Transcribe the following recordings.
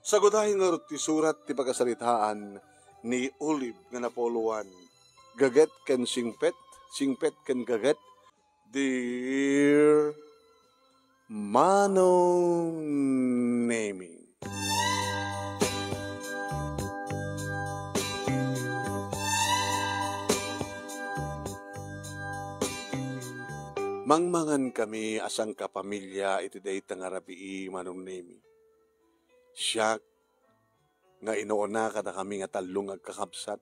Sagudahin nga ti surat ti pagkasalitaan ni Olive nga napoluan. Gaget ken singpet, singpet ken gaget. Dear Manong Nemi. Mangmangan kami asang kapamilya iti dayta nga rabii Manong Nemi. Siya nga inuuna kada kami nga talong agkakabsat,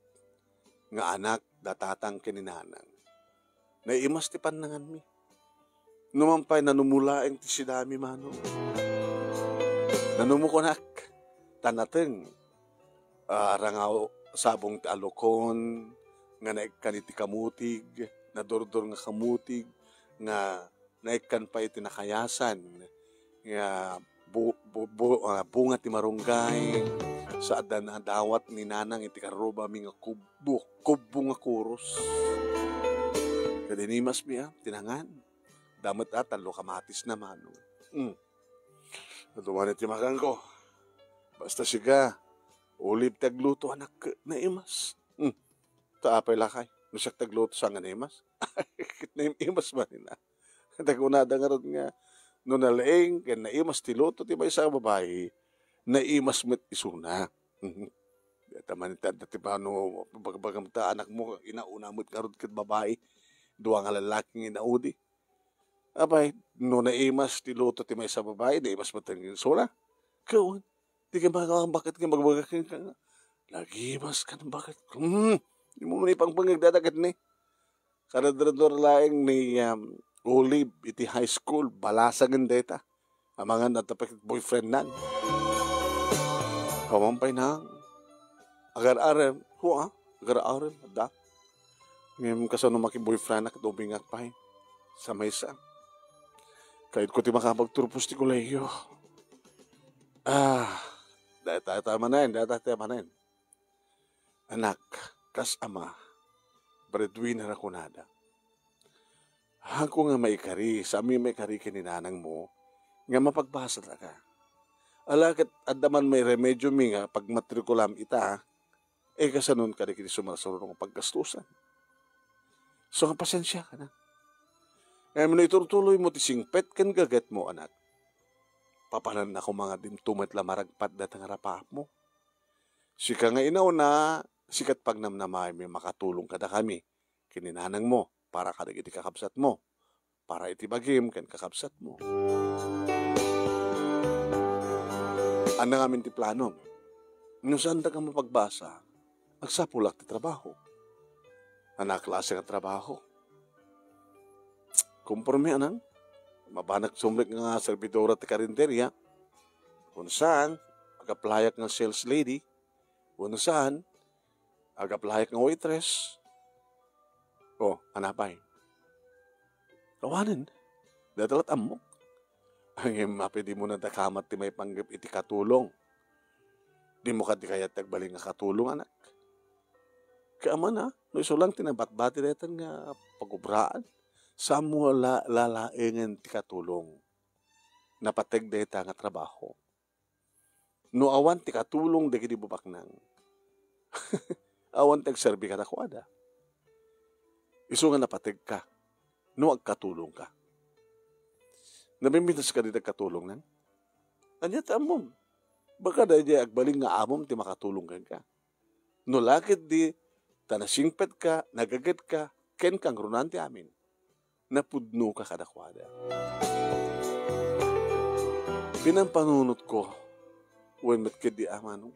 nga anak datatang kininanang. Naimas ti panangan mi. Numampay nanumulaeng ti sidami Manong. Nanumukonak, tanateng, arangaw sabong ti alokon, nga naikkan iti kamutig, nadordor nga kamutig, nga naikkan pa iti nakayasan, nga bunga ti marunggay, sa adan na dawat ni nanang iti karoba mi nga kubo nga kuros. Kadinimas mi tinangan. Damat talo kamatis naman. Natuman iti makan ko. Basta siga, ulib tagluto anak naimas. Taapay lakay. Nasak tagluto sa nga naimas. Naimas ba nila? Tagunada nga ron nga. No nalaing, kaya naimas ti luto, ti may isang babae, naimas met isuna. Taman ita, dati pa no, bagamta anak mo, inauna mo't karod kat babae, duwa nga lalaking inaudi. Abay, no naimas ti luto, ti may isang babae, naimas met ang isuna. Kawan, di ka magawang bakit ka magbagakin ka nga. Lagimas ka ng bakit. Di mo man ipang pangagdadagat ni. Karadrador laing ni Olive iti high school, balasagan data. Amangan at tapos boyfriend nan. Kamampay na. Agar-arem. Agar-arem. Da. Ngayon kasano maki-boyfriend na katubingak pa sa maysa. Kahit ko ti makapagturpos ti kolehiyo. Data tama na yun. Anak, kas ama, breadwinner ako nada. Hangko nga may kari, sa amin may kari kininanang mo, nga mapagbasa na ka. Alakit adaman may remedyo mi nga pag matrikulam ita, kasanon ka di kini sumasurong paggastusan. So nga pasensya ka na. Ngayon mo na itutuloy mo ti singpet kan gagat mo anak. Papanan ako mga dimtumat la maragpat datang harapap mo. Sika nga inaw na, sikat pag namnamay may makatulong kada kami, kininanang mo. Para kada iti kakabsat mo. Para iti bagim kan kakabsat mo. Ano nga ti plano? Nung saan ka mapagbasa, agsapulak ti trabaho. Anak klase nga trabaho. Kumporme anang, mabanak sumlik nga servidora ti karinderya. Kung saan, agaplayak nga sales lady. Kung saan, agaplayak nga waitress. Anapay. Kawanan. Dadalat amok. Ang mapidi mo na dakamat ti may panggap iti katulong. Di mo ka di kaya tagbaling nga katulong, anak. Kaaman no isulang tinabat-bati detan nga pagubraan. Sa mo lalaengan ti katulong. Napateg deta nga trabaho. No awan ti katulong dagi di bubaknang. Awan tag-serbi ka takwada. Isu nga napatig ka, no agkatulong ka. Namimitas ka din agkatulong nang? Anyat amom. Baka da di agbaling nga amom ti makatulong ka. No lakit di, tanasingpet ka, nagagat ka, ken kang runanti amin. Napudno ka kadakwada. Pinampanunot ko, when matkid di amano.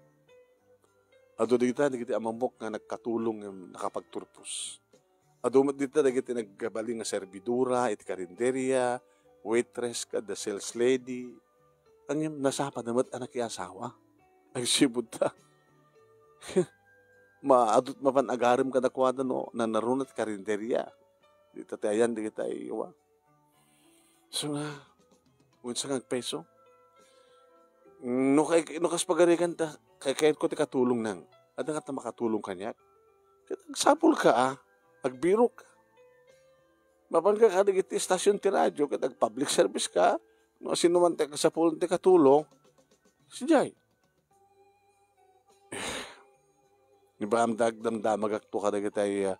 Ado di kita amamok nga nagkatulong nga nakapagturpos. Adumat dito dagiti naggabaling nga servidura, iti karinderya, waitress ka, the sales lady. Ang yung nasapa naman anak yung asawa. Ay sibod ta. Maadot mapanagarim ka nakwada no, na narunat karinderya. Dito tayan, di kita iwa. So nga, unsa nga peso? No kas pagarikan ta, kaya ko ti katulong nang. Ada ka ta makatulong kanya. Sapul ka agbiro ka. Mapangka ka nagiti istasyon ti radyo, kat public service ka, no, sino man ka sa pulong ti katulong, si Jay. Di ba ang dagdamdamag akto kada kitay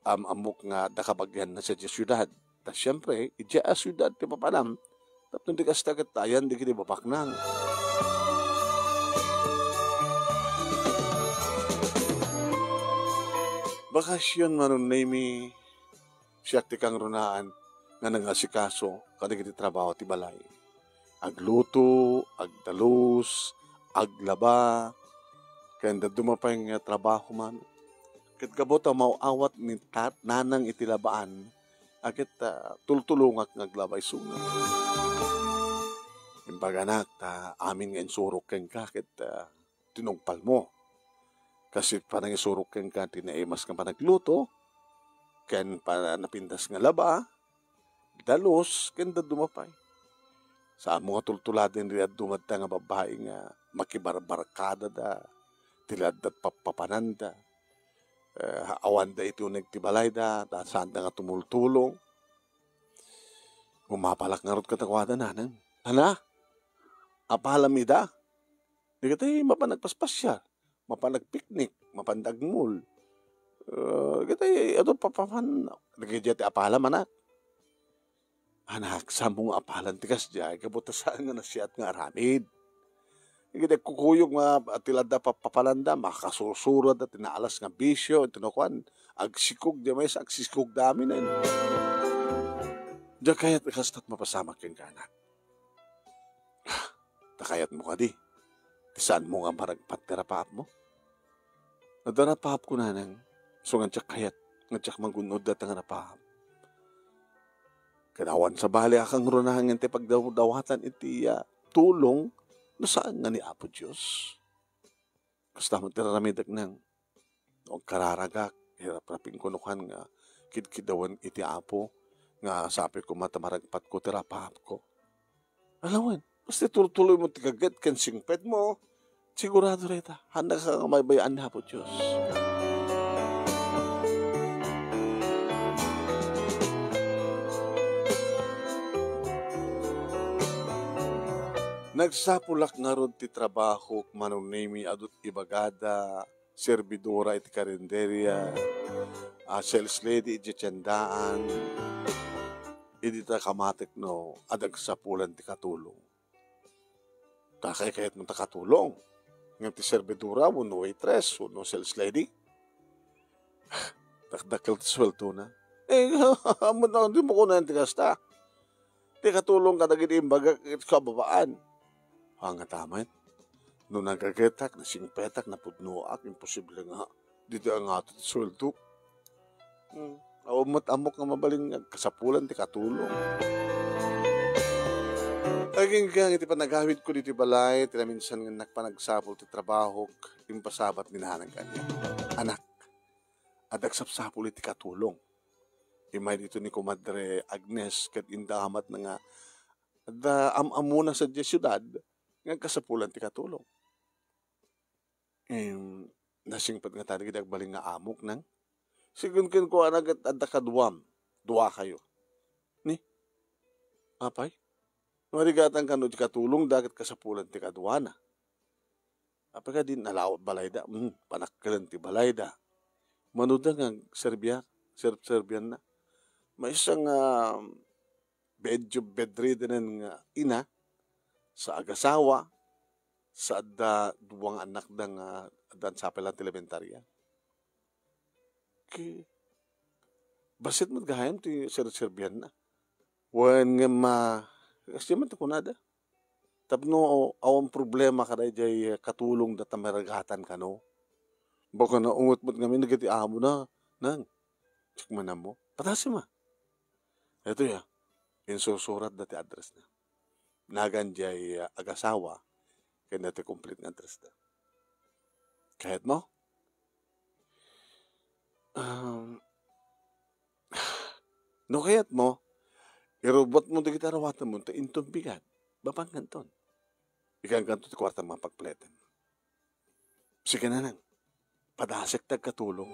amok nga nakabagyan na sa syudad. Ta siyempre, ija syudad ti papanam. Tapos di kas tagatayan, di kiti babaknang. Bakasyon manon nami siya ti kang runaan nga nangasikaso kada kiti trabaho ti balay. Agluto, agdalus, aglaba, kaya dumapay nga trabaho man. Kat kabot mauawat ni nanang itilabaan, akit tultulungak ngaglabay sunga. Imbaga anak, amin nga insurok ken ka, kit tinungpal mo. Kasi parang isurok ken ka, tinaimas ka pa nagluto, ken para napindas nga laba, dalos, ken dumapay. Sa mga tultuladin rin at dumadta nga babae nga makibarbarkada da, tilad at papapananda. Awan da ito nagtibalay da, saan da nga tumultulong. Umapalak nga rot katakwadan nanan. Hala, apalamida. Di katay mapanagpaspasya, mapanagpiknik, mapandagmul. Katay, ato papapan, nagkajati apalam anak. Anak, sa mong apalan tikas dyan, kabutasan nga na siya at nga aramid. Hindi kukuyog mga tilad na papalanda, makakasursurad at tinaalas nga bisyo, tinukuan, agsikog, di may sa agsikog dami na yun. Diyan kaya't ikastat mapasamak yung kanak. Takayat mo ka di. Saan mo nga maragpat terapaap mo? Nadarapaap ko na nang, so nga tsak kayat, nga tsak magunod at nga napaap. Kadawan sa bali akang runahan nga pagdawatan iti tulong na saan nga ni Apo Diyos. Kasta mo tiraramidag nang o kararagak, hirap raping kunukan nga kidkidawan iti Apo nga sabi ko matamaragpat ko tirapahap ko. Alawan, basta tuloy mo tikagat kan singped mo, sigurado rita, handa ka nga may bayaan na Apo Diyos. Nagsapulak nga ron ti trabaho manunimi adut ibagada, servidora iti karinderya, sales lady iti tiyandaan, iti ta kamatik no, adag sapulan ti katulong. Kakay-kayat mo ta katulong. Ngayon ti servidora, uno waitress, uno sales lady. Dakdakil ti sweldo na. Hindi mo ko na ti kasta. Ti katulong kadagin imbaga kababaan. Nga tamat. No nagagetak, nasingpetak, napudnoak, imposible nga. Dito ang ato ti sweldo. Amot-amok nga mabaling kasapulan ti katulong. Laging kang iti panagawid ko dito balay, tinaminsan nga nakpanagsapol ti trabaho, impasabat minahanang kanya. Anak, adagsapsapol iti katulong. Imay dito ni Kumadre Agnes, kat indahamat na nga, amuna sa syudad, nga kasapulan ti katulong. Nasingpat nga tayo baling nga amok nang, sigun ko anagat adakaduam, dua kayo. Ni? Apay? Marigatan ka no di katulong, dagat kasapulan ti kaduana. Apay ka din nalawat balayda, panakkalan ti balayda. Manuda nga Serbian na. May isang bedridden nga ina, sa agasawa, sa duwang anak ng adan sa pelang elementarya. Basit mo gahayam ti Serbian na. Wan nga kasi man ito kunada. Tapno awang problema ka na jay katulong data maragatan ka no. Baka na ungot mo't ngamin nagati amo na. Nang, tsikman mo. Patasi ma. Ito ya. Insusurat dati address na. Nagan jay agasawa. Kaya dati complete nga address na. Kahit mo? No kaya't mo, irobot mo di kita rawatan mo, intong bigat, babang kanton. Ikan kanton ti kwarta mga pagpletan. Sige na nang, padasek tagkatulong.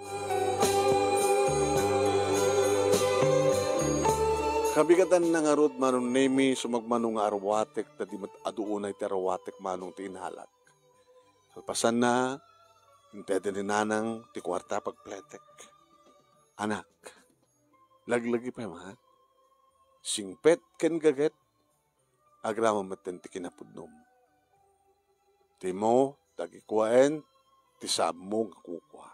Kabigatan na nga rod manong nemi sumagmanong nga arwatek na di aduunay ti arwatek manong tinhalak. Kalpasan na, Pwede ni nanang ti kwarta pagpletek. Anak, laglagi pa man. Singpet ken gaget, agrama maten ti kinapudnom. Ti mo, tagikuaen, ti sabmo nga kukwa.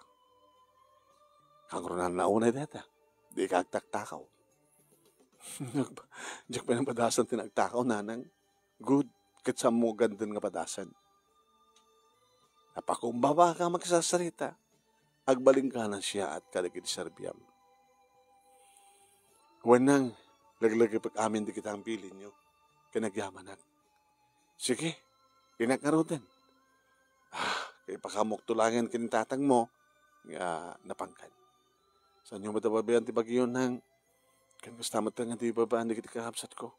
Kangro na naunay deta, di kagtaktakaw. Diyak pa ng padasan tinagtakaw nanang, good, kat sa mo gandun nga padasan. Napakumbaba ka magsasarita, agbaling ka na siya at kaligid sarbiam. Wanang, laglagi pag amin di kita ang bilin nyo, kinagyaman at. Sige, pinakaroten. Kaya pakamok tulangan kinitatang mo, nga napangkan. Saan nyo matababayan ti bagyo ng, kan gustamat nga di babaan di kita kakapsat ko.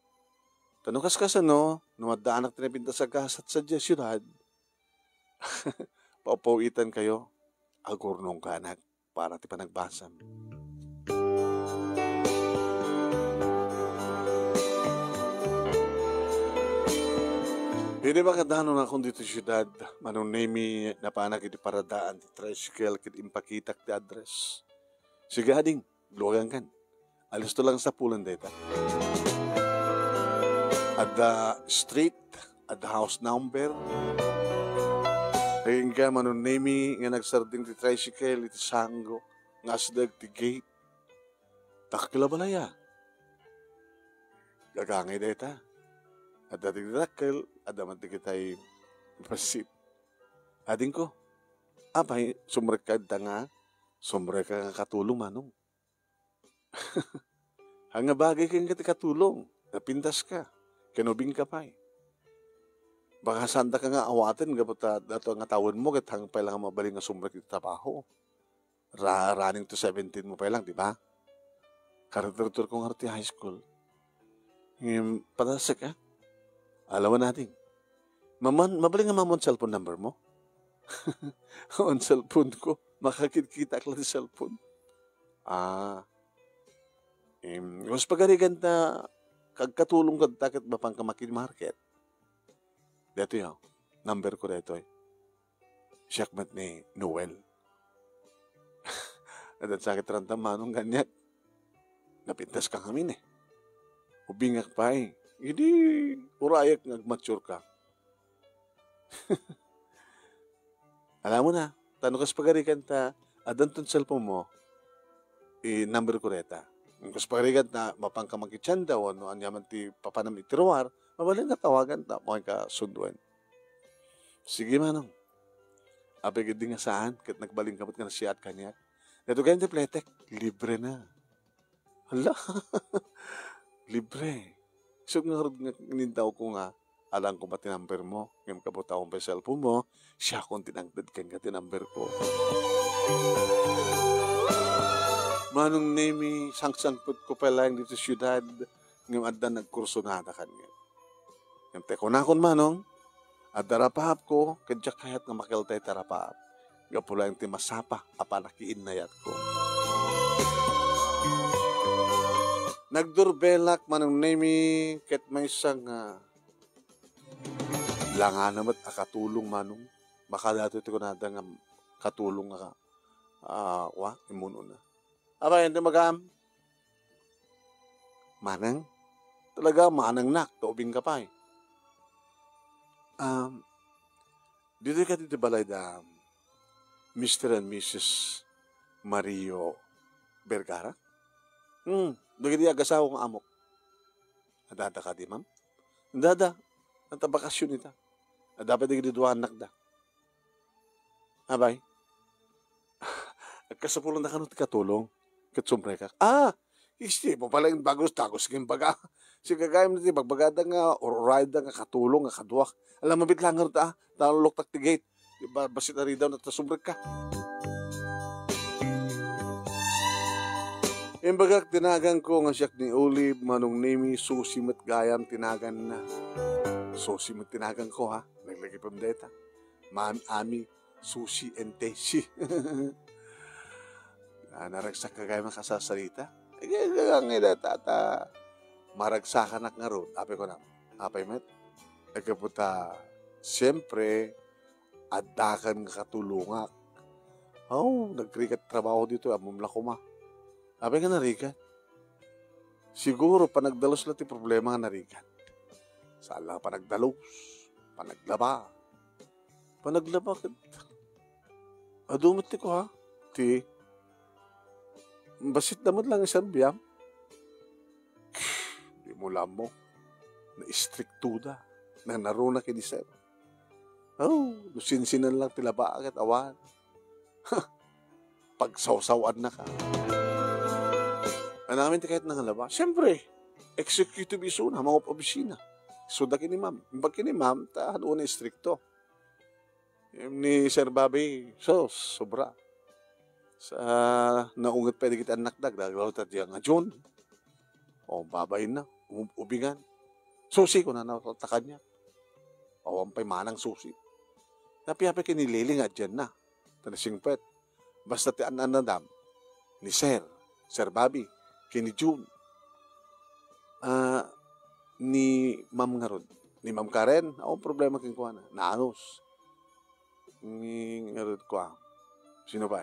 Tanong kas ano, numadaanak tinapinta sa gasat sa syudad, paupawitan kayo, agurnong kanak para ti panagbasam. Hindi ba kadano na akong dito syudad, manong nemi na panak iti paradaan ti tricycle kit impakitak ti address. Sige ading, luwagan kan. Alis to lang sa pulan data. At the street, at the house number, ayun ka, manunemi nga nagsarding ti tricycle, iti sanggo, nga asdag ti gate. Takakilabalaya. Gagangay deta. At dati dakil, at damat di kita'y pasip. Ading ko, apay, sumrek ka nga, sumrek ka nga katulong manong. Hanga bagay kang katulong, napintas ka, kinubing ka pa'y. Baka sanda ka nga awatin, kapag dato nga tawon mo, kat hang pa lang mabaling nga sumrek iti trabaho. Running to 17 mo pa lang, di ba? Karater kong harti high school. Padasek ka. Alam mo natin. Mabaling nga mamon cellphone number mo. On cellphone ko. Makakita ka lang sa cellphone. Mas pagarigan na kagkatulong ka takit mapang kamakin market. Dito yun. Number ko dito eh. Siyakmat ni Noel. At sakit ranta manong ganyan. Napintas ka kami eh. Ubingak pa eh. Hindi, urayak nag-mature ka. Alam mo na, tanong kas pagarikan ta, adan ton cellphone mo, number ko reta. Kas pagarikan ta, mapangkamakitsan daw, ano, anyaman ti papanam itiruar, mabalin na tawagan ta, mga ka sunduan. Sige manong. Apigid din nga saan, kat nagbaling kapit ka na siya at kanyak. Nato ganyan ti pletek, libre na. Hala, libre. So nga nindaw ko nga, alam ko ba tinumber mo, ngayon kabuta akong pa cellphone mo, siya kung tinangdad ka tinumber ko. Manong nemi, sang-sangput ko pa lang dito syudad, ngayon adda nagkurso na ka niya. Ngayon teko na akong manong, at darapahap ko, kadya kahit nga makiltay tarapahap. Gapula yung timasapa, apanakiin na yat ko. Nagdurbelak manong nemi, ket may isang langan naman akatulong manong. Baka dato ito ko nada nga katulong nga imuno na. Aba, hindi magam. Manang? Talaga, manang nak, taubing ka pa eh. Dito ka dito balay da Mr. and Mrs. Mario Vergara? Dagiti agasawa kong amok. Adada ka di, ma'am? Adada. Natabakasyon ita. Dapat dagiti duwa anak da. Abay. Agkasapulan na ka nung katulong. Katsumbre ka. Isti mo pala yung bagos-tagos yung baga. Si kagayam niti, bagbagada nga, or ride nga katulong, nga kaduwak. Alam mo bitlang nga rita, talok tak ti gate. Diba, basit na rin daw na tasumbre ka. Imbagak tinagan ko nga siyak ni Olive, manong nemi, susi mat gayam tinagan na. Susi mat tinagan ko ha, naglagi pamdeta. Ami, susi and tesi. Naragsak ka gayam kasasalita. Nga tata, maragsakan ak nga ron. Ape ko na, apay met. Nagkaputa, siyempre, adakan nga katulungak. nagkrikat trabaho dito, amumla ko ma. Sabi nga narikat. Siguro, panagdalos lang ti problema nga narikat. Sala panagdalos, panaglaba. Panaglaba, adumot ti ko ha. Ti, basit naman lang isang biyam. Di mo lang mo, na istriktuda, na naruna kinisero. Lusinsinan lang tilaba agad awan. Pagsawsawan na ka. Namin ti kahit nangalaba. Siyempre, executive iso na, mga opisina. So, da kini ma'am. Pag kini ma'am, tahan una istrikto. Ni Sir Bobby, sobra. Sa naungat pwede kita nakdag, daglaw ta diya nga John. Babay na, ubingan. Susi ko na nakatakan niya. Ampay manang susi. Napi-hapi kinilili nga dyan na. Tanasingpet. Basta ti ananadam ni Sir Bobby, kini June. Ni Ma'am nga rod. Ni Ma'am Karen, problema king kuha na. Naanos. Ni nga rod kuha. Sino ba?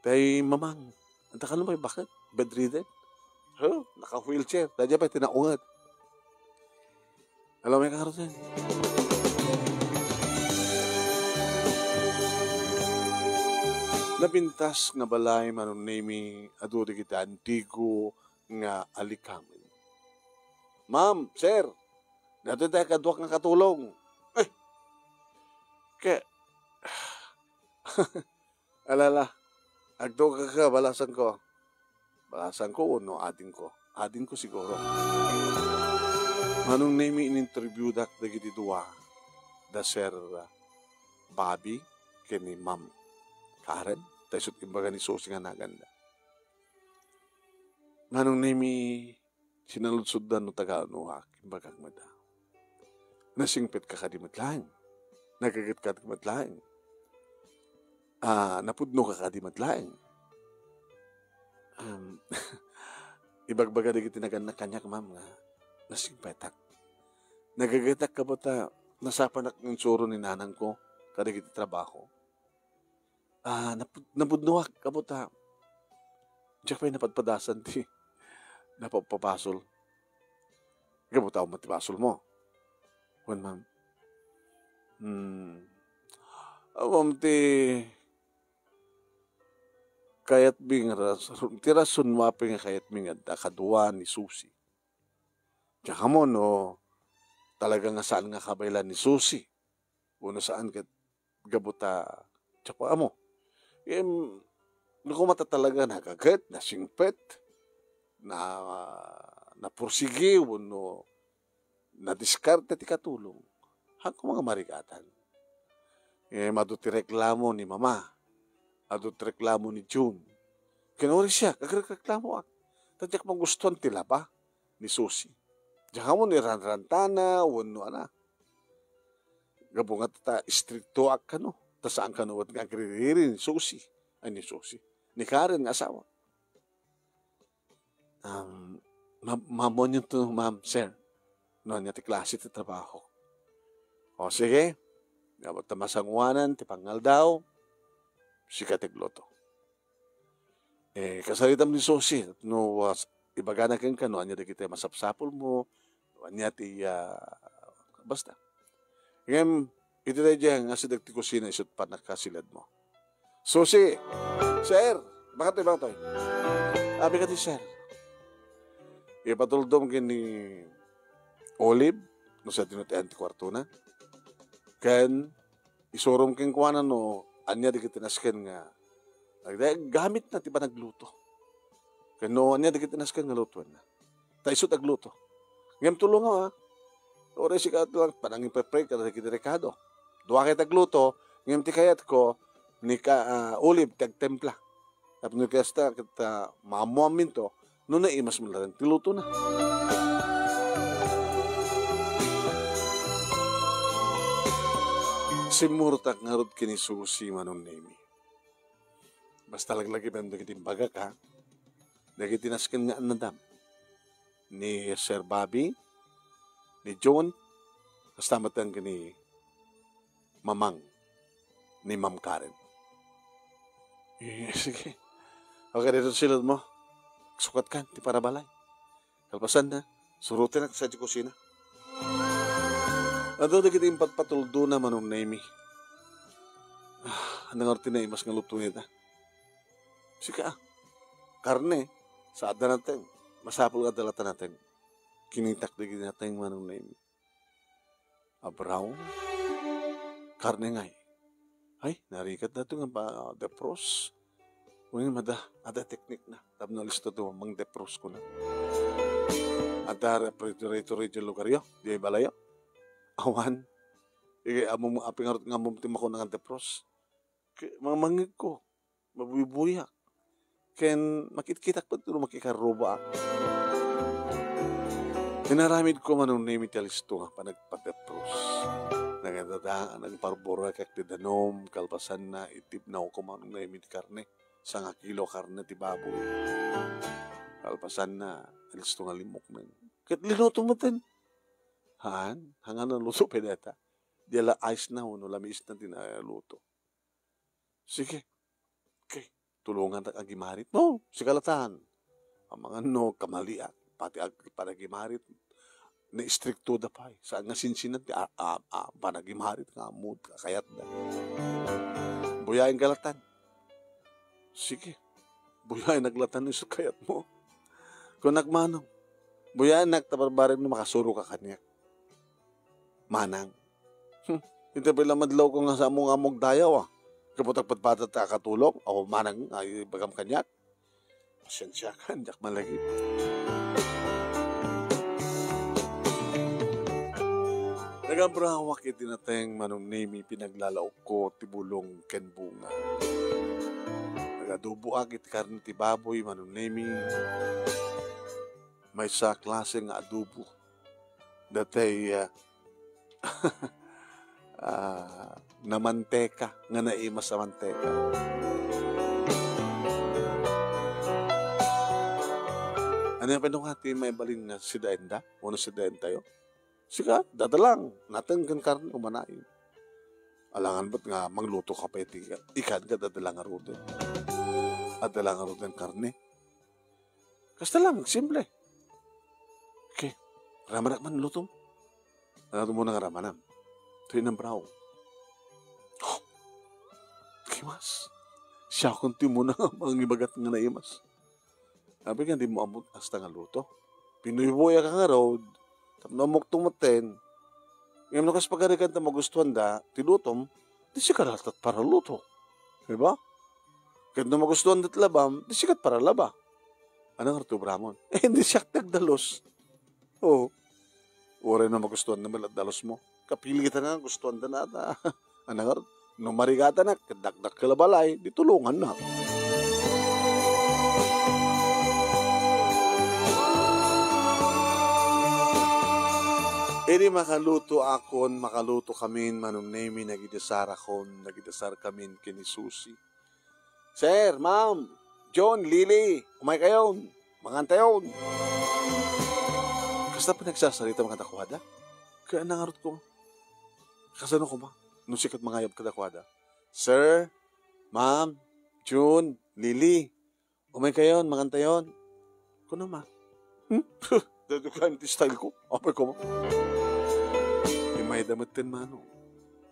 Tay mamang. Anta ka naman, bakit? Bedridden? Naka-wheelchair. Dadya pa, tinaungat. Alam mo yung karoon. Napintas nga balay manon nami aduri kita antigo nga alikamin. Ma'am, sir, dati tayo kaduak nga katulong. Alala, agdo ka balasan ko. Balasan ko no ading ko. Ading ko siguro. Manong nami in-interview dak dagiti duwa da Sir Bobby kini Ma'am Karen, tayo sut imbaga ni Susi nga naganda. Manong nami sinaludsuddan no taga-anuhak, imbaga mada. Nasingpit ka kadimatlaing. Nagagat ka kadimatlaing. Napudno ka kadimatlaing. Ibagbaga di kitinagan na kanyak, ma'am, nga nasingpetak. Nagagatak ka ba ta, nasapanak ng suro ni nanang ko, kada kita trabaho. Napudnuwak ka ba ta, diyak pa'y napadpadasan ti, napapapasol. Gabuta ako matipasol mo. Wan, ma'am. Ma'am, kayat bing tirasun mapi nga kayat bing kadua ni Susi. Tsaka mo, no, talaga nga saan nga kabaylan ni Susi. Uno saan ka gabuta, tsaka mo. Nakumata talaga nagagat, nasingpet, napursigi, uno, nadiskarte ti katulong. Hangko mga marikatan. Maduti reklamo ni mama. Maduti reklamo ni June. Kinuri siya, kagreklamo ak. Tadyak mong gustuhan tila pa ni Susi. Diyan mo ni ranrantana, wano ana. Gabo nga tata istrikto ak ka no. Tasaan ka no, at nga agririri ni Susi. Ay ni Susi. Ni Karen nga asawa. Mamon yun to, ma'am, sir. No, niya ti klase ti trabaho. O sige, gabot ta masangwanan, ti pangal daw, si katigloto. Kasalitam ni Susi, no, ibaga na ka, no, anya di kita masapsapol mo, anya ti, basta. Ngayon, ito tayo dyan, nga si Dagti Kusina, isot pa nakasilad mo. Susi, sir, bakit ibang to'y? Abi ka ti, sir. Ipatuldom kini Olive, no sa tinutian ti kwarto na. Ken, isurom king kuwanan no, anya di kitinasken nga, gamit na ti ba nagluto. Ken no, anya di kitinasken nga lutuan na. Ta isut agluto. Ngem tulong ha, ore si ka lang, panangin pre-pray ka na kitirikado. Dua kay tagluto, ngem ti kayat ko, ni Olive, tagtempla. Tapos ni kasta, kita mamuamin to, no na imas mo lang, tiluto na. Simurtak nga rod kini Susi manon nemi. Basta laglagi ba yung dagitimbaga ka, dagitinaskin nga anadam. Ni Sir Bobby, ni John, basta matang kini Mamang, ni Ma'am Karen. Sige. Okay, dito silod mo. Sukat kan, ti para balay. Kalpasan na, surutin na sa di kusina. Ato na kita impatpatuldo na manong naimi. Anong arti na imas nga luto nita. Sika, karne, saada natin. Masapul ka dalata natin. Kinitak digin natin manong naimi. Abraw, karne ngay. Ay, narikat na ito nga ba, depros. Ngayon, ada teknik na. Tapos listo ito, mang depros ko na. Ada refrigerator lugar yo, di balayo. Awan. Among aping harot nga mumtim ako ng depros. Mga mangig ko, mabubuyak. Ken makitkitak pa ito, makikaroba ako. Tinaramid ko manong name listo nga pa nagpa-depros. Nagparbora kak ti danom, kalpasan na itip na ako manong name karne. 1 kilo karne ti baboy. Kalpasan na, listo nga limok na. Kat linuto mo din. Hangan na luto pedeta. Diala ice na no lamis na tinaluto. Sige. Okay. Tulungan ta agimarit. No, sikalatan. Ang mga no kamaliat pati panagimarit na istrikto da pay. Saan nga sinsinan ti panagimarit nga mood kayat da. Buyain kalatan. Sige. Buyain naglatan sa kayat mo. Kung nagmanong. Buyain nagtabarbarin mo makasuro ka kanya. Manang. Ito pala madlaw ko nga sa among dayaw Kaputak patpatat ta katulong. O manang ay bagam kanyak. Pasensya ka, jak malagi. Nagabrawak itinateng manong name pinaglalaok ko tibulong ken bunga. Nagadubuak iti karne ti baboy manong name. May sa klase nga adobo. Datay na manteka, nga naimas sa manteka. Ano yung pinungati may balin nga si Daenda? Ano si Daenda tayo? Sika, dadalang. Natin kan karne umanayin. Alangan ba't nga mangluto ka pa ikan ka dadalang nga ruten. At dalang nga ruten karne. Kasta lang, simple. Okay, ramanak man luto. Ano mo nang ramanan? Ito ng braw. Oh, kimas. Siya kunti mo na mga ibagat nga naimas. Sabi nga, di mo amot hasta nga luto. Pinuiboya ka nga raw. Tapos namok tumaten. Ngayon nakas pagkarikan ta magustuhan da, tilutom, di siya karatat para luto. Diba? Kaya na magustuhan dat labam, di siya para laba. Ano nga ito, Bramon? Hindi siya nagdalos. Oo. Uri na magustuhan na dalos mo. Kapili kita nga gustuhan da na. Ano nga, nung marigata na, kadakdak kalabalay, di tulungan na. Ini makaluto akon, makaluto kamin, manong name, nagidasar akon, nagidasar kamin kini Susi. Sir, ma'am, John, Lily, umay kayon, mangantayon. Kasta pinagsasalita mga kadakwada? Kaya nangarot ko. Kasano ko ba? Nung sikat mangayab kadakwada. Sir, ma'am, June, Lily, umay kayon, mangantayon. Kuno ma? Dadukan ti style ko. Apay ko ma? May damatin mano.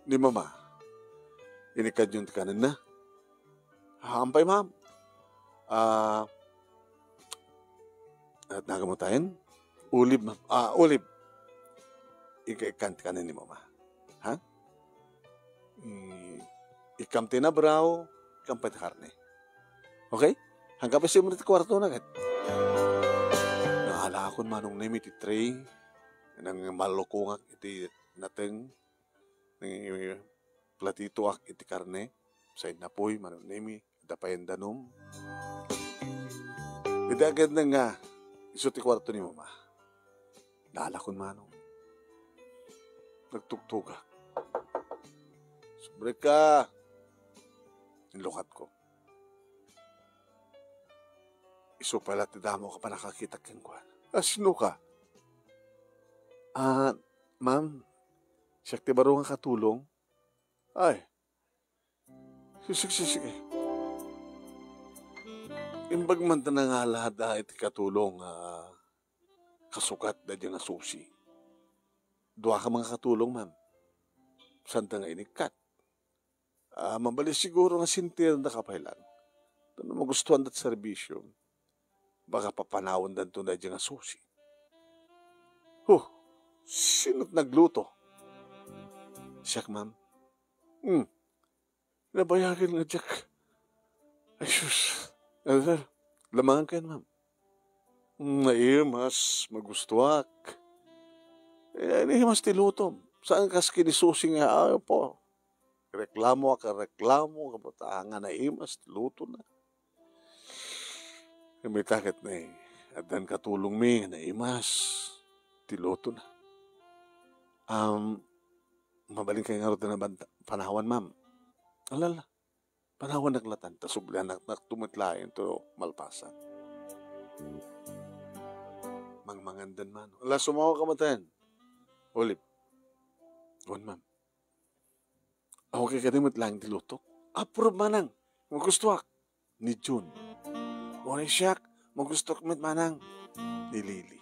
Ni mama. Inikad yung tikanan na. Hampay ma'am. At nagamutayin? Ulib ma'am. Ulib. Ikan tikanan ni mama. Ha? Ikamti na braw. Ikampay na karne. Okay? Hanggang pa siya mo na kwarto na agad. Nahala akong manong name iti tray. Nang malukungak iti nateng ng platito ak iti karne sa inapoy manong name dapayan danom. Iti agad na nga iso ti kwarto ni mama. Nahala akong manong. Nagtugtuga. Sobre ka. Nilukat ko. Iso pala ti damo ka pa nakakita keng kwan. Sino ka? Ma'am, siya ti baro nga katulong? Ay, sige. Imbag man ta nga lahat iti katulong kasukat da dyan nga susi. Dua ka mga katulong, ma'am. Santa nga inikat. Mabalis siguro nga sintir na kapailan. Ito magustuhan dat serbisyo. Baka papanawon dan to na dyan nga susi. Sino't nagluto? Siyak, ma'am. Nabayagin nga, Jack. Ay, sus. Lamangan kayo, ma'am. Naimas, magustuak. Naimas tilutom. Saan kas kinisusi nga, ayaw po. Reklamo, kapatahan na naimas, tiluto na. May takit na at dan katulong mi, naimas, tiluto na. Mabaling kayo nga rin na panahawan, ma'am. Alala, panahawan naglatan, tasublan tumatlayan to malpasan. Mangmangandan man. Ala, sumawa ka matayan. Olip. Wan, ma'am. Okay ka din matlayan tilutok. Approve manang. Magustuak. Ni June. Wala siyak. Magustuak manang. Ni Lily.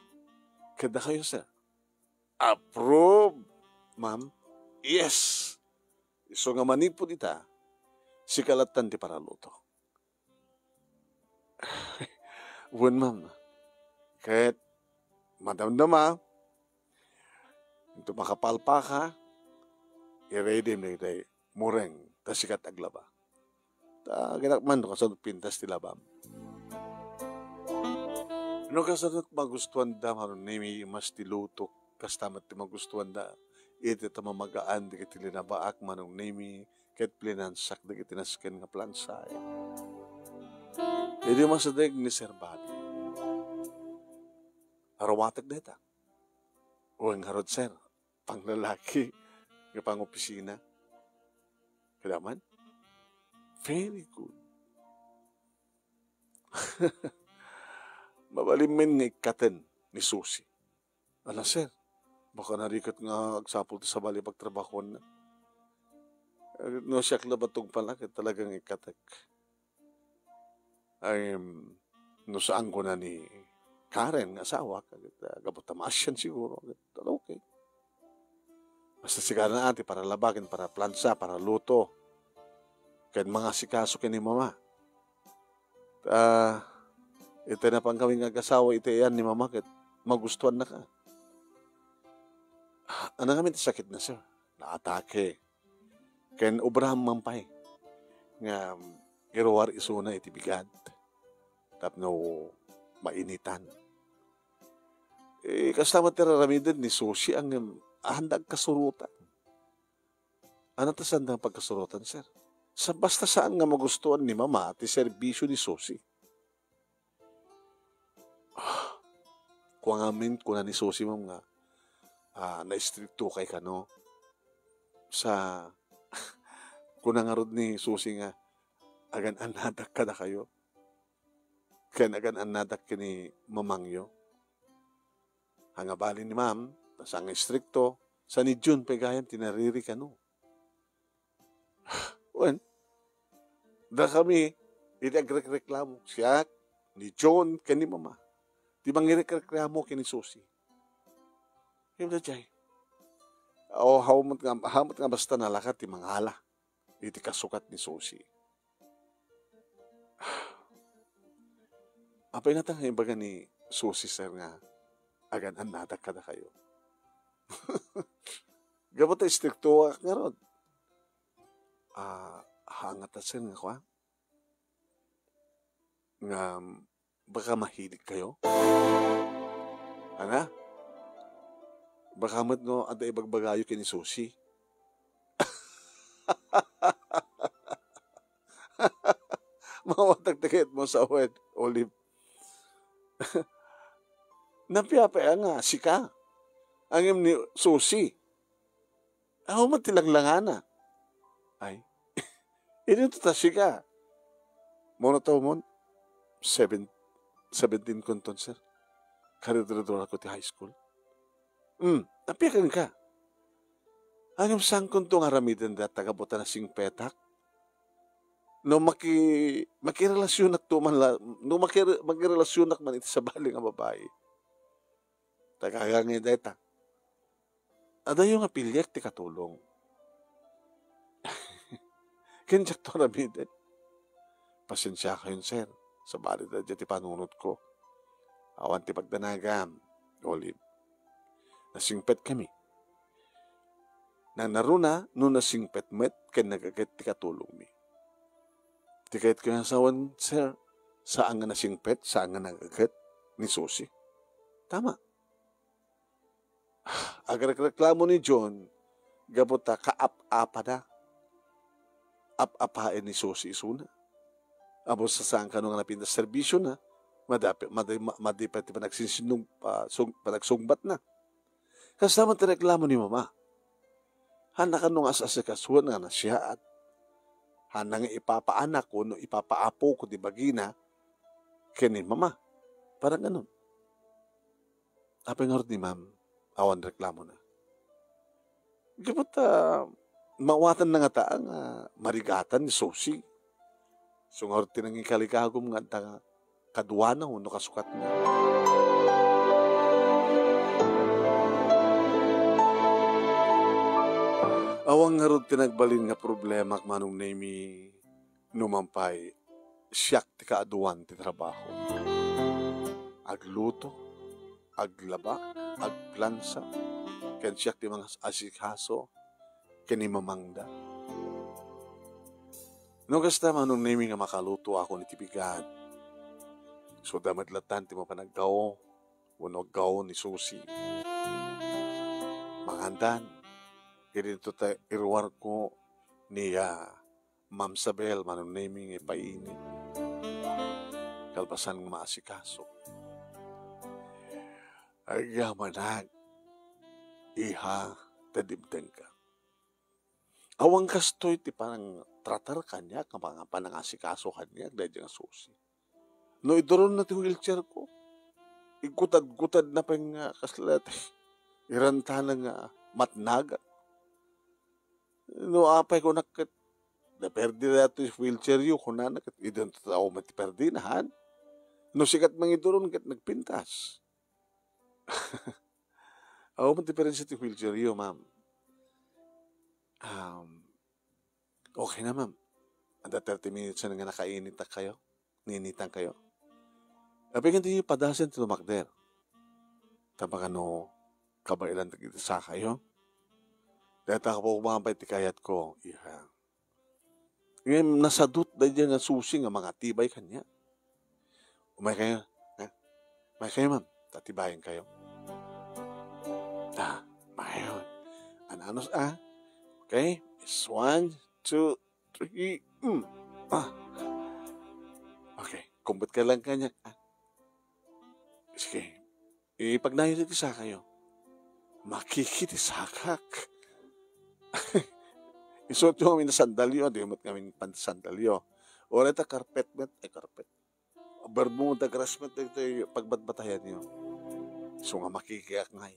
Kada kayo, sir. Approve, ma'am. Yes. So nga manipod ita, si kalatan ti para luto. Wan, ma'am. Kahit madamdama, ito makapalpa ka, i-ready mo ito mureng, tas sikat aglaba. Ginakman no kasunod pintas ti labam. No kasunod magustuhan da, maron nimi mas tilutok, kastamat ti magustuhan da, iti tamamagaan, di kiti linabaak, manong nimi, ket plinansak, di kiti nasken nga plansay. Hindi masadag ni Sir Bobby. Arawatak na ita. O ang harod, sir, pang lalaki, nga pang opisina. Kailangan? Very good. Mabalimin nga ikaten ni Susi. Ala, sir, baka narikat nga agsapol sa bali pagtrabakon na. No siya klabatog pala, talagang ikatek. Ay, no saan ko na ni Karen, asawa, gabutamasyan siguro. Okay. Basta sigara na ati para labakin, para plansa, para luto. Kaya mga sikaso ni mama. Ito na pang kawing agasawa, ito yan ni mama, kaya magustuhan na ka. Ano kami sakit na, sir? Naatake. Kaya ubraham mampay. Nga, iruwar isuna itibigad. Tapno, mainitan. Kasama tiraramidin ni Susi ang handag kasurutan. Ano ta sandang pagkasurutan, sir? Basta saan nga magustuhan ni mama at serbisyo ni Susi. Kung amin ko na ni Susi, ma'am, nga na-stricto kay kano sa kung nangarod ni Susi nga agan anadak ka na kayo. Kaya agan anadak ka ni mamangyo. Hangabali ni ma'am, nasang stricto, sa ni June pegayan, tinariri ka no. Well, da kami, itagreklamo siya, ni John, ka ni mama. Di bang ireklamo ka ni Susi? Yung na jay. O, hamot nga basta nalakat, ti manghala. Iti kasukat ni Susi. Apay natang ibaga ni Susi, sir, nga, agan anadak ka na kayo. Gabot ay stricto nga ron. Hangat asin nga kwa. Nga, baka mahilig kayo. Ana? Baka mat no, ada ibagbagayo kini Susi. Mawatagtakit mo sa uwed, Olive. Napiyapaya nga, sika. Ang ni Susi. Ako matilanglangan na. Ay, ito ta sika. Muna tao mo, 17 konton, sir. Karidrador ako ti high school. Napiyakan ka. Ang sang konto nga ramidan da tagabutan na sing petak. no makirelasyon ak tuman la, no makirelasyon ak man iti sa bali nga babae. Tagagangi deta. Adayo nga pilyek ti katulong. Kenjak to na biden. Pasensya kayon, sir. Sa bali da ti panunod ko. Awan ti pagdanagam. Olive. Nasingpet kami. Na naruna, no nasingpet met, ken nagagat ti katulong mi. Ti kahit ko yung asawan, sir, saan nga nasingpet, saan nga nagagat ni Susi. Tama. Agar-reklamo ni John, gabota kaap-apa na. Ap-apain ni Susi isuna. Abo sa saan ka nung napinta serbisyo na, madipati pa nagsinsinong panagsungbat na. Kasama ti reklamo ni mama. Hana ka nung asasakasuan nga na siya at hana nga ipapaanak ko no ipapaapo ko di bagina kini mama. Parang ganun. Apa nga ni ma'am, awan reklamo na. Gabot mawatan na nga taang marigatan ni Susi. So nga tinang ikalikagom nga ta kaduana no kasukat niya. Awang nga tinagbalin nga problema manong nami numampay siyak ti kaaduan ti trabaho. Agluto, aglaba, agplansa, ken siyak ti mga asikaso, ken ni mamangda. No kasta manong nami nga makaluto ako ni tipigan. So damadlatan ti mapanagdao, unog gao ni Susi. Mangandan, ganito ta irwar ko niya Ma'am Sabel manong nami nga ipainit. Kalpasan nga maasikaso. Ay yamanag, iha, tadimteng ka. Awang kastoy ti parang tratar kanya, kapag panangasikaso kanya, dahil nga Susi. No, idoron na ti wheelchair ko. Igutad-gutad na pa yung kaslat. Iranta na nga matnagat. No, apay ko nakat. Naperdi na ito yung wheelchair yun. Kung na nakat, idon to tao matiperdi na han. No, sikat mga idoron kat nagpintas. Ako matiperdi sa ti wheelchair yun, ma'am. Okay na, ma'am. Anda 30 minutes na nga nakainit na kayo. Ninitan kayo. Tapi hindi yung padasan ti lumakder. Tapos ano, kabailan sa kayo. Dahil taka po kumampay ti kayat ko. Iha. Ngayon, nasadot dahil dyan nga Susi nga mga tibay kanya. Umay kayo. Umay kayo, ma'am. Tatibayan kayo. Mayon. Ananos, Okay. It's 1, 2, 3. Okay. Kumbot ka lang kanya. Sige. Pag nahilit isa kayo, makikitisakak. Isuot nyo kami na sandalyo, di mo kami pansandalyo. O reta carpet met, carpet. Bermuda, grassmet, ito pagbatbatayan nyo. So nga makikiyak ngay.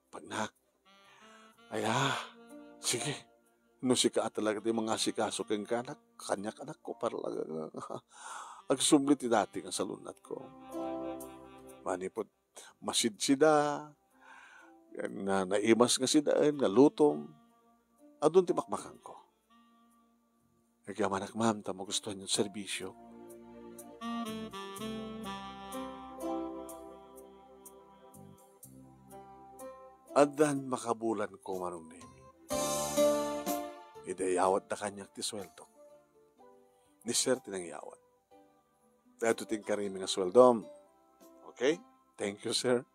Pagnak. Sige. No si ka talaga di mga sikaso keng kanak, kanyak-anak ko para lang. Agsublit ti dati ang salunat ko. Manipod, masidsida, na naimas nga sidaan, nga lutom, adun ti makmakan ko. Nagyamanak ma'am, tamo gustuhan yung serbisyo. Adan makabulan ko manong nemi. Idayawat na kanyak ti sweldo. Ni sir tinangyawat. Dahil ting karimi nga sweldom. Okay? Thank you, sir.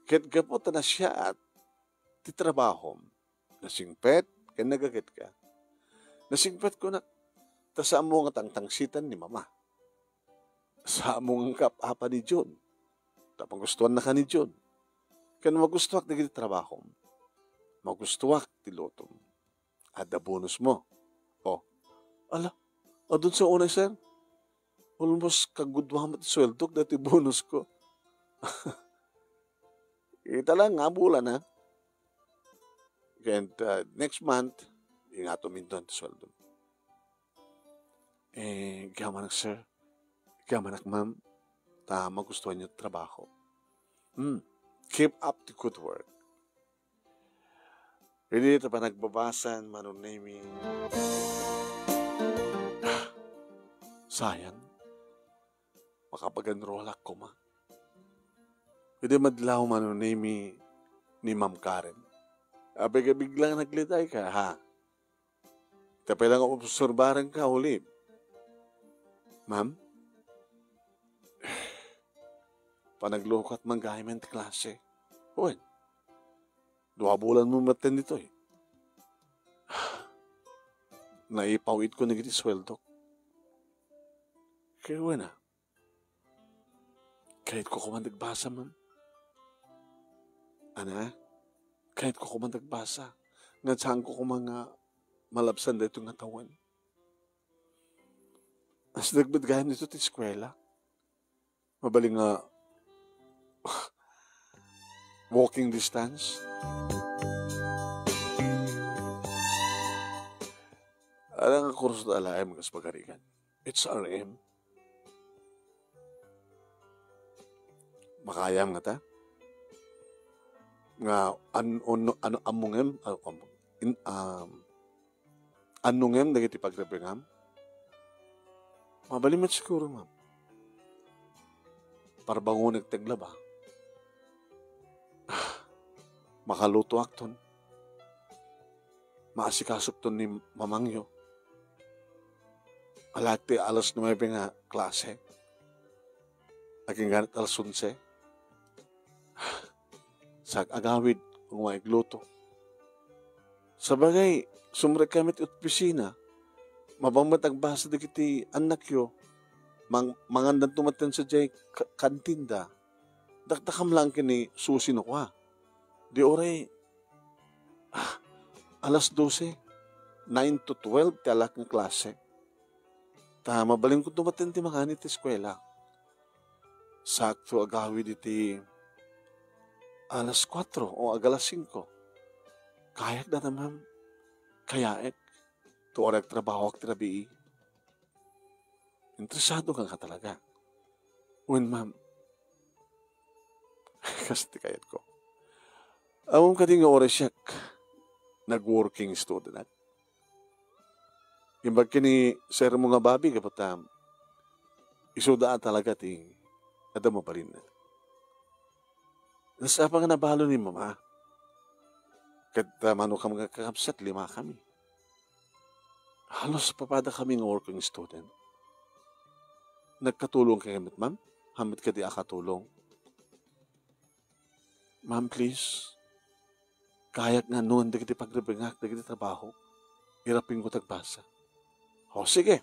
Ket gapot na siya at titrabahom. Nasingpet, ken nagaget ka. Nasingpet ko na, sa mo nga tangtangsitan ni mama. Sa mo nga kapapa ni John. Tapang gustuhan na ka ni John. Ken magustuwak na giti trabahom. Magustuwak ti lotom. Ada bonus mo. Dun sa unay, sir. Almost kagudwa ti sweldo dati bonus ko. Ita lang nga bulan na. And next month, yung ato mindon ti sweldo. Kaya manak sir, kaya manak ma'am, magustuhan niyo trabaho. Keep up the good work. Really, ito pa nagbabasan, manunami. Sayang, makapag-enroll ako ma. Pwede madlaw manunami ni Ma'am Karen. Biglang nagliday ka, ha? Tapos lang obserbaran ka ulit. Ma'am, panaglukat manggayment klase. Uy, 2 bulan mo matin dito eh. Naipawid ko na giti sweldo. Kaya na. Kahit ko kumandagbasa, ma'am. Ana, kahit ko kumandagbasa. Nga saan ko mga malabsan dito nga tawan. As nagbadgayan dito ti eskwela. Mabaling nga walking distance. Alang ang kurso na alay mga pagarikan. It's RM. Makayam nga ta? Nga ano amungem anungem dagiti pagrepengam. Mabalimat siguro, ma'am. Para bangon nagtaglaba. Makaluto akton. Maasikasok ton ni mamangyo. Alati alas 9 nga klase. Aking ganit alas 11. Sa agawid, kung maigluto. Sabagay, sumre kami ti opisina, mabangmat basa di kiti anak yo, mangandan tumatan sa jay kantinda, daktakam lang kini susi no kwa. Di oray, alas 12, 9 to 12, ti alak ng klase. Mabaling ko tumatan ti mga anit eskwela. Sakto agawid iti alas 4 o alas 5. Kayak na naman. Kayaek. Tuorek trabaho ak trabii. Interesado ka talaga. When ma'am. Kasi kayat ko. Among ka nga oras siya nag-working student. Imbag kini sir mo nga babi kapag isudaan talaga ti ada mo pa rin. Nasa pa nga nabalo ni mama. Kada mano ka mga kakapsat, 5 kami. Halos papada kami ng working student. Nagkatulong kayo, ma'am? Hamit ka di akatulong. Ma'am, please. Kayak nga noon, dagiti pagribingak, dagiti trabaho. Irapin ko tagbasa. O, sige.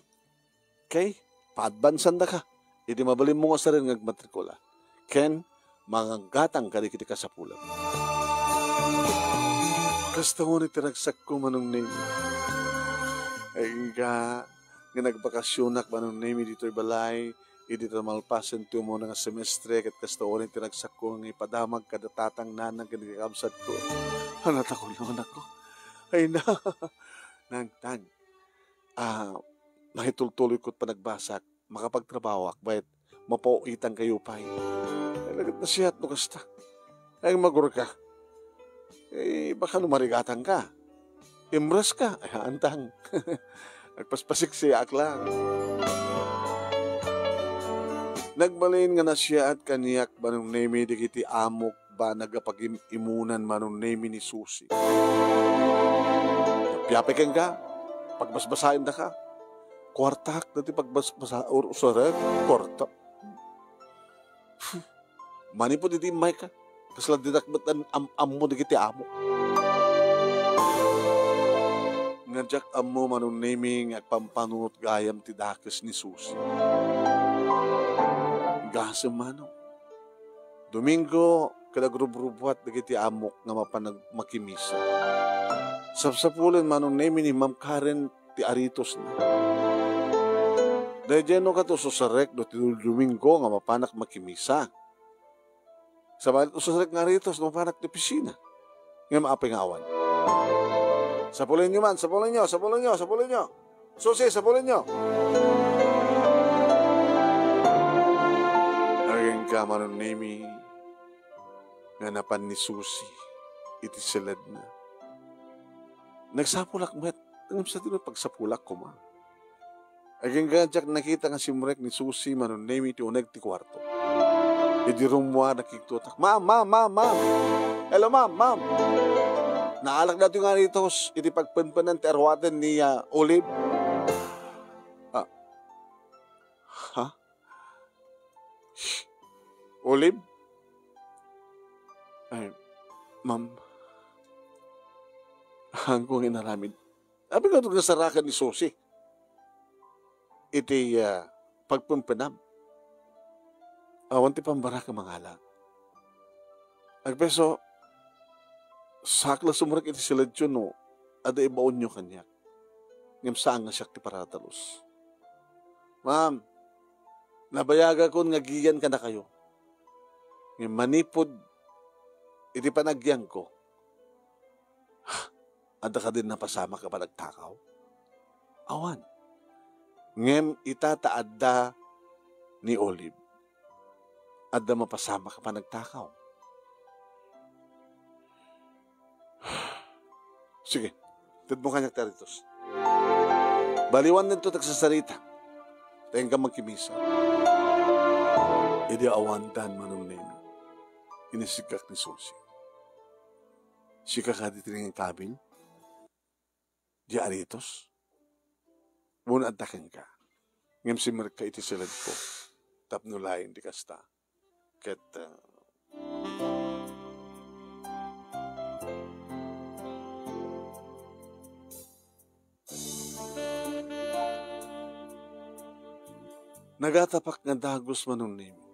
Okay? Pa-advancean na ka. Hindi mabalin mo nga sa rin ngagmatrikula. Ken, mga gatang kadikiti ka sa pulang. Kasta mo ni tinagsak ko manong name. Ay nga nagbakasyonak manong name dito'y balay, dito malpasan to mo nga semestre, kat kasta mo ni tinagsak ko ng ipadamag kadatatang nanang kanagkakabsat ko. Hanat ako yung anak ko. Ay na, nang, mahitultuloy ko't panagbasak, makapagtrabaho akbayat, mapauitang kayo pa'y. Ay nagat na siyat no kasta. Ay magur ka. Baka numarigatan ka. Imras ka. Ay, antang. Nagpaspasik siya lang. Nagbalin nga na siya at kaniyak manong nemi di kiti amok ba nagapag-imunan manong nemi ni Susi. Piyapikin ka. Pagbasbasahin na ka. Kwartak dati pagbasbasa or usaret. Kwartak. Mani po diti may ka. Kasla dinakbatan ammo di kiti amo. Ngajak ammo manong naming at pampanunot gayam ti dakes ni Susi. Gasem manong. Domingo, kadagrubrubuat di kiti amok nga mapanagmakimisa. Sapsapulan manong naming ni Ma'am Karen ti aritos na. Dahil dyan ka to susarek do ti Domingo nga mapanak makimisa. Sa balit usasarek nga rito, sa mapanak na pisina. Ngayon maapay nga awan. Sapulin nyo man, sapulin nyo. Susi, sapulin nyo. ka manon nemi nga napan ni Susi iti silad na. Nagsapulak met, tangam sa tinod pagsapulak ko ma. Aging ganjak nakita nga si Murek ni Susi manon nemi ti uneg ti kwarto. Idi rumwa nakiktutak, Ma'am! Hello, ma'am! Naalak na ito nga rito, iti pagpanpanan ti arwaten ni Olive. Ha? Olive? Ay, ma'am. Hanggang inaramid. Abi ka ito nasarakan ni Susi. Iti pagpampanam. Awan ti pambara ka mangala. Agpeso, sakla sumurak iti silad yun, no, ada ibaon nyo kanya. Ngam saan nga siya ti paratalos. Ma'am, nabayaga ko nga giyan ka na kayo. Ngam manipod, iti panagyan ko. Ada ka din napasama ka pa nagtakaw? Awan. Ngam itataadda ni Olive. Adda mapasama ka pa nagtakaw. Sige, tidmo kanyak taritos. Baliwan nito tagsasarita. Tayang ka magkimisa. Idi awandan manong nemi. Inisigak ni Susi. Sika ka ditiring kabil. Di aritos. Muna atakin ka. Ngam si Merka iti silad ko. Tapnulayin di kasta. Ket nagatapak nga dagos manong nemi.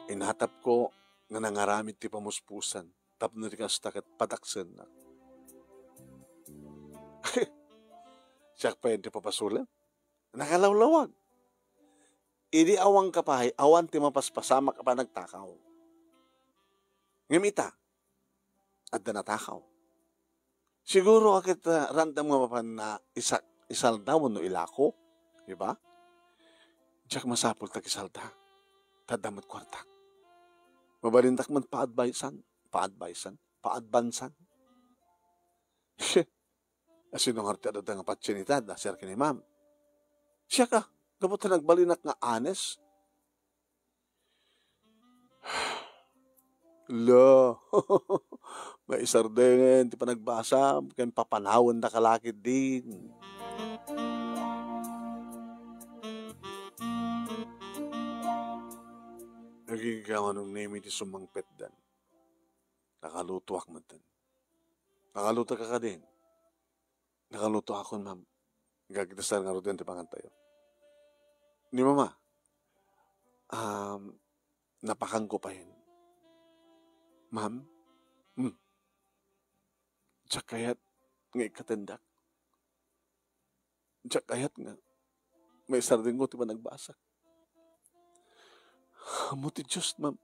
Inatap ko nga nangaramid ti pamuspusan tapno ti kasta ket pataksen na. Siyak pa yun ti papasulan. Nakalawlawag. Idi awang kapahay, awan ti mapaspasama ka pa nagtakaw. Ngamita, at na natakaw. Siguro akit random nga mapan na isalda mo no ilako. Diba? Diyak masapul tag isalda. Tadamot kwartak. Mabalintak man paadbansan. Asinong harti ada nga patsinitad, nasir kini ma'am. Siya ka, kapag nagbalinak nga anes. Lo, may isardengen, di pa nagbasa, kan papanawan na kalakid din. Nagigawa nung name iti sumangpet dan. Nakalutuak man dan. Nakaluto ka din. Nakaluto ako, ma'am. Gagdasal nga rin di pangantayo. Ni mama, napakang ko pa yun. Ma'am, tsak kayat nga ikatendak. Tsak kayat nga may sarding ko di ba nagbasak. Muti Diyos, ma'am.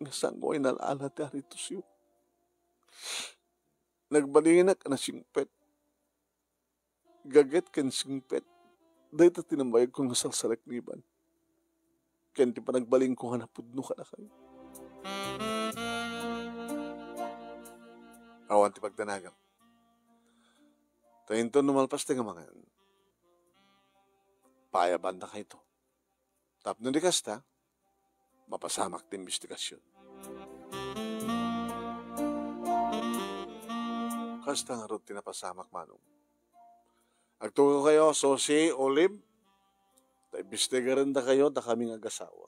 Nga saan ko ay nalaala ti harito siyo. Nagbalingin na singpet. Gaget kan singpet. Dahil ito tinambayag kong nasalsalak niban. Kaya di pa nagbaling ko nga napudno ka na kayo. Awan ti pagdanagam. Tayin to numalpas ti nga mga payaban na kayo to. Tapno di kasta, mapasamak ti investigasyon. Kasta nga rin tinapasamak manong. Agtungo kayo, Susi, Olive, ibistigaran da kayo, da kaming agasawa.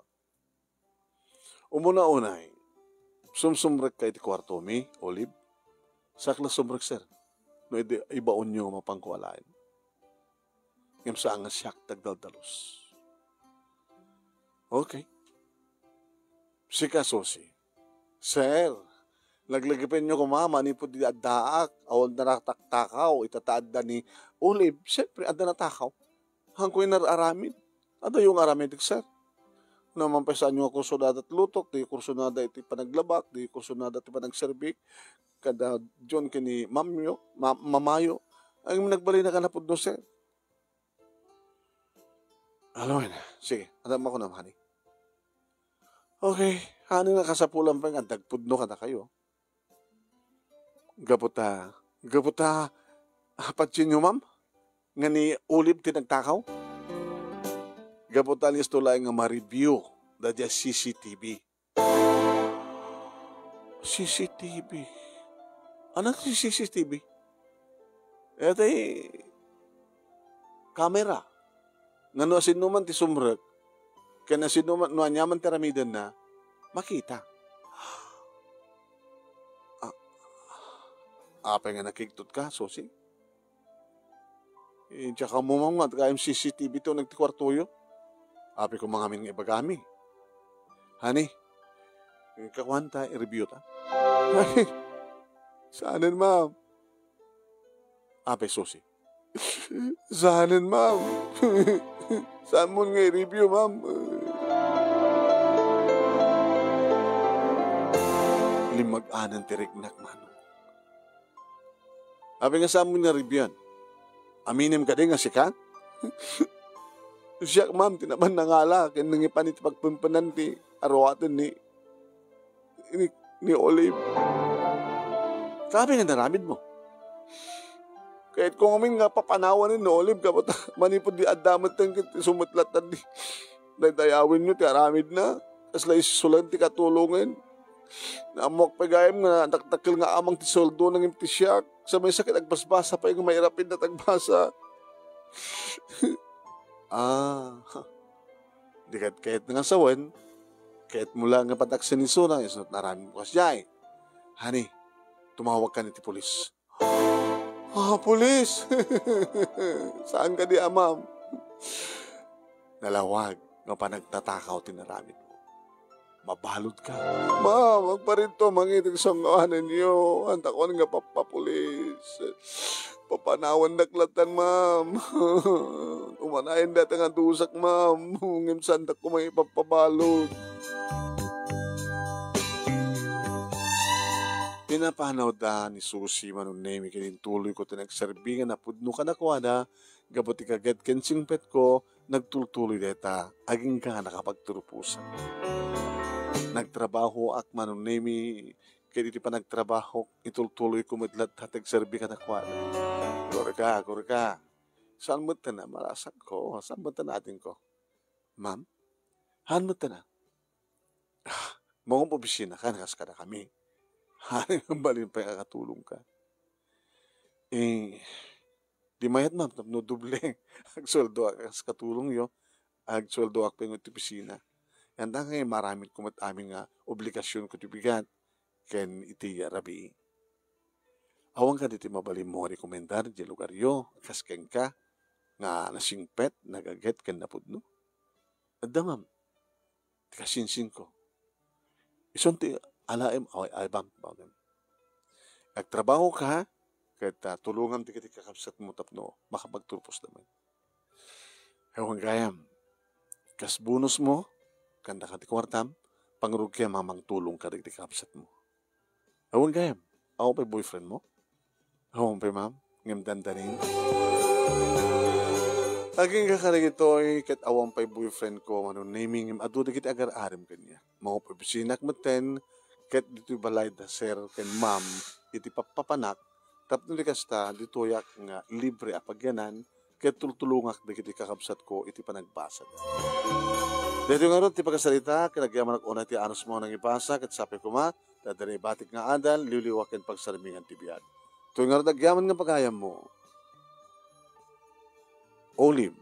Umuna-unay, sumsumrek kayo ti kwarto mi, Olive, sakla sumrek sir, no ibaon nyo mapangkualain. Ngam sa nga siyak tagdaldalos. Okay. Sika, Susi. Sir, laglagipin nyo kumama, ni po di addaak, awan na nataktakaw, itataadda ni Olive, siyempre, adda na takaw. Hangko'y nararamid. Ada yung aramid, sir. Naman pa saan yung kursunada at lutok, di kursunada iti panaglabak, di kursunada iti panagserbik, kada John kini mamayo, ang nagbali na kanapod no, sir. Alam mo na. Sige, alam ako na, honey. Okay, honey nga kasapulan pa nga, dagpudno ka na kayo. Gabuta, patsin nyo, ma'am? Nga ni Ulib tinagtakaw? Gabuta listo lang nga ma-review dadya CCTV. CCTV? Ano si CCTV? Ito kamera. Nga no sinuman ti sumrek, kaya na sinuman, no anyaman teramidan na, makita. Apay nga nakiktot ka, Susi. Tsaka mo mga kayong CCTV to nagtikwartuyo. Apay ko mga amin nga ibagami. Honey, kakwanta, i-review ta. Ay, saanin, ma'am? Apay, Susi. Saanin, ma'am? Saan mo nga i-review, ma'am? Limag-anan tirignak, manong. Apay nga saan mo nga reviewan? Aminim ka din nga si Kang? Siya, ma'am, tinaman na ngala. Kaya nangipan iti pagpumpanan ti arawatan ni Olive. Sabi nga naramid mo. Kahit kung amin nga papanawan ni Olive, kapag manipod di adamat ng sumutlatan di dayawin nyo, ti aramid na. Kasla isusulan ti katulungan. Naamok pagayam nga naktakil nga amang ti soldo ng imtisyak. Sa may sakit agbasbasa pa yung mahirapin na tagbasa. Di kahit nga sawan, kahit mula nga pataksin ni Suna, isunod na maraming bukas niya eh. Honey, tumawag ka ni ti polis. Polis! Saan ka di, ma'am? Nalawag nga pa nagtatakaw tinaramid mo. Mabalot ka. Ma'am, magparinto, mangitig sa ngawanan niyo. Anta ko nga papapulis. Papanawan naklatan, ma'am. Umanayin dati nga dusak, ma'am. Ngimsan ko may ipapabalot. Pinapanaw da ni Susi manunemi kinintuloy ko tinagserbingan na pudno ka na kuha na gabuti kagad kensing pet ko nagtultuloy deta aging ka nakapagturupusan. Nagtrabaho ak manunemi kaya di pa nagtrabaho itultuloy ko madlat hatag serbi ka na kuha na. Kurka. Saan mo na marasak ko? Saan mo natin ko? Ma'am? Han mo na? Mga pobisina ka nakas ka na kami. Haring balin pa yung kakatulong ka. Di mayat, ma'am, no duble. Agsweldo ak as katulong yo. Agsweldo ak pa yung opisina. Yan da ngayon maraming kumat aming obligasyon ko tibigan. Ken iti rabi. Awang ka diti mabalin mo rekomendar di lugar yo. Kasken ka. Nga nasingpet, nagaget, ken napudno. Adda, ma'am. Tikasinsin ko. Ison ti alaim ay bam. Nagtrabaho ka, kahit tulungan ti kiti kakabsat mo tapno, makapagturpos naman. Ewan gayam, kas bonus mo, kanda ka ti kwartam, pangrug kaya mamang tulong ka ti kakabsat mo. Ewan gayam, ako pa boyfriend mo? Ewan pa ma'am, ngam dandanin. Aging kakarig ito ay kat awang pa boyfriend ko, naming him, adu kiti agar-arim kanya. Mga pa bisinak maten, ket dito balay da sir ken ma'am iti papapanak tapno di kasta dito yak nga libre apagyanan ket tultulungak dagiti kakabsat ko iti panagbasad. Dito nga ron ti pagkasalita kinagyaman ak una ti anos mo nang ipasa ket sapi ko ma dadari batik nga adal liwliwak ken pagsarmingan ti biag. Tuwing nga ron agyaman nga pagayam mo. Olive.